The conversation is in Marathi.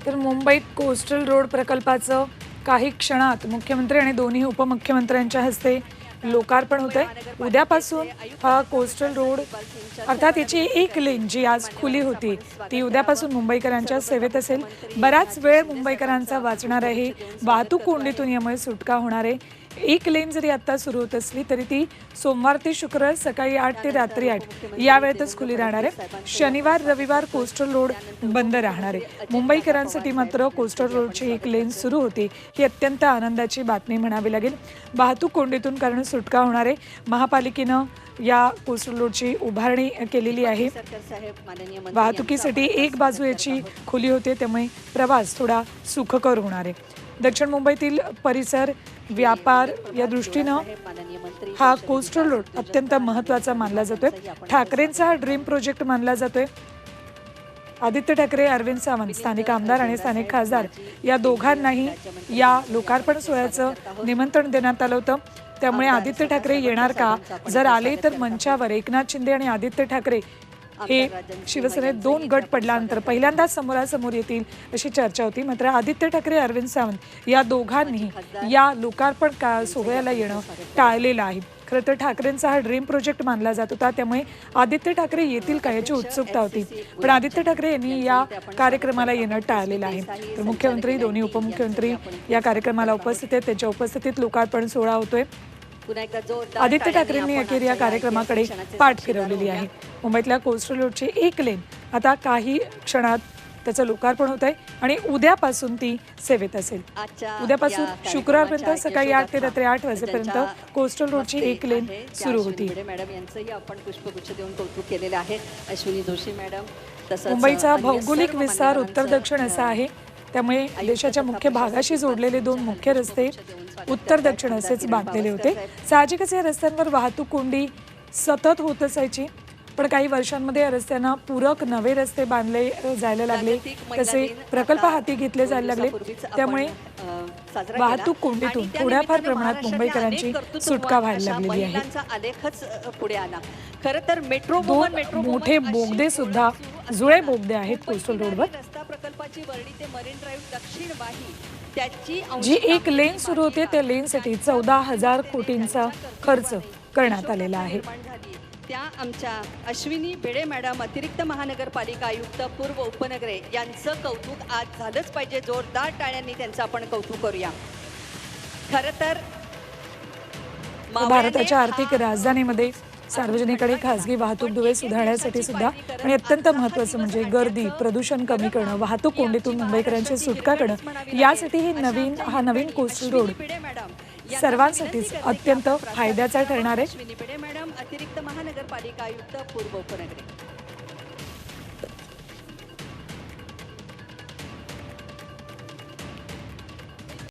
तर मुंबईत कोस्टल रोड प्रकल्पाचं काही क्षणात मुख्यमंत्री आणि दोन्ही उपमुख्यमंत्र्यांच्या हस्ते लोकार्पण होतंय। उद्यापासून हा कोस्टल रोड अर्थात याची एक लेन जी आज खुली होती ती उद्यापासून मुंबईकरांच्या सेवेत असेल। बराच वेळ मुंबईकरांचा वाचणार आहे। वाहतूक कोंडीतून यामुळे सुटका होणार आहे। एक लेन जरी आता सुरू होत असली तरी ती सोमवार ते शुक्रवार सकाळी 8 ते रात्री 8 या वेळेतच खुली राहणार आहे। शनिवार रविवार कोस्टल रोड बंद राहणार आहे। मुंबईकरांसाठी मात्र कोस्टल रोडची एक लेन सुरू होती ही अत्यंत आनंदाची बातमी म्हणावी लागेल। वाहतूक कोंडीतून कारण सुटका होणार आहे। महापालिकेनं या कोस्टल रोडची उभारणी केलेली आहे। वाहतुकीसाठी एक बाजू याची खुली होते त्यामुळे प्रवास थोडा सुखकर होणार आहे। दक्षिण मुंबईतील परिसर व्यापार या दृष्टीनं हा कोस्टल रोड अत्यंत महत्त्वाचा मानला जातोय। ठाकरेंचा हा ड्रीम प्रोजेक्ट मानला जातोय। आदित्य ठाकरे, अरविंद सावंत स्थानिक आमदार आणि स्थानिक खासदार या दोघांनाही या लोकार्पण सोहळ्याचं निमंत्रण देण्यात आलं होतं। त्यामुळे आदित्य ठाकरे येणार का, जर आले तर मंचावर एकनाथ शिंदे आणि आदित्य ठाकरे हे शिवसेनेत दोन गट पडल्यानंतर पहिल्यांदाच समोरासमोर येतील अशी चर्चा होती। मात्र आदित्य ठाकरे, अरविंद सावंत या दोघांनी या लोकार्पण सोहळ्याला येणं टाळलेलं आहे। खरं तर ठाकरेंचा हा ड्रीम प्रोजेक्ट मानला जात होता त्यामुळे आदित्य ठाकरे येतील का याची उत्सुकता होती, पण आदित्य ठाकरे यांनी या कार्यक्रमाला येणं टाळलेलं आहे। तर मुख्यमंत्री, दोन्ही उपमुख्यमंत्री या कार्यक्रमाला उपस्थित आहेत। त्यांच्या उपस्थितीत लोकार्पण सोहळा होतोय। आदित्य ठाकरेंनी अखेर या कार्यक्रमाकडे पाठ फिरवलेली आहे। मुंबईतल्या कोस्टल रोडची एक लेन आता काही क्षणात त्याचं लोकार्पण होत आहे आणि उद्यापासून ती सेवेत असेल। उद्यापासून शुक्रवारपर्यंत सकाळी 8 ते रात्री 8 वाजेपर्यंत कोस्टल रोडची एक लेन सुरू होती। मुंबईचा भौगोलिक विस्तार उत्तर दक्षिण असा आहे त्यामुळे देशाच्या मुख्य भागाशी जोडलेले दोन मुख्य रस्ते उत्तर दक्षिण असेच बांधलेले होते। साहजिकच या रस्त्यांवर वाहतूक कोंडी सतत होत असायची, पण काही वर्षांमध्ये या रस्त्यांना पूरक नवे रस्ते बांधले जायला लागले, तसे प्रकल्प हाती घेतले जायला लागले। त्यामुळे वाहतूक कोंडीतून थोड्याफार प्रमाणात मुंबईकरांची सुटका व्हायला लागलेली आहे। खरं तर मेट्रो मोठे बोगदे सुद्धा जुळे बोगदे आहेत कोस्टल रोडवर। प्रकल्पाची वर्णी ते मरीन ड्राईव्ह दक्षिण वाही त्याची जी एक लेन सुरू होते त्या लेनसाठी 14,000 कोटींचा खर्च करण्यात आलेला आहे। त्या आमच्या अश्विनी बेडे मॅडम, अतिरिक्त महानगरपालिका आयुक्त, पूर्व उपनगरे यांचं कौतुक आज झालंच पाहिजे। जोरदार टाळ्यांनी त्यांचं आपण कौतुक करूया। खरं तर भारताच्या आर्थिक राजधानीमध्ये सार्वजनिक आणि खासगी वाहतूक दुवे सुधारण्यासाठी सुद्धा आणि अत्यंत महत्त्वाचं म्हणजे गर्दी, प्रदूषण कमी करणं, वाहतूक कोंडीतून मुंबईकरांची सुटका करणं, यासाठी हा नवीन कोस्टल रोड सर्वांसाठीच अत्यंत फायद्याचा ठरणार आहे। अतिरिक्त महानगरपालिका आयुक्त, पूर्व उपनगरे।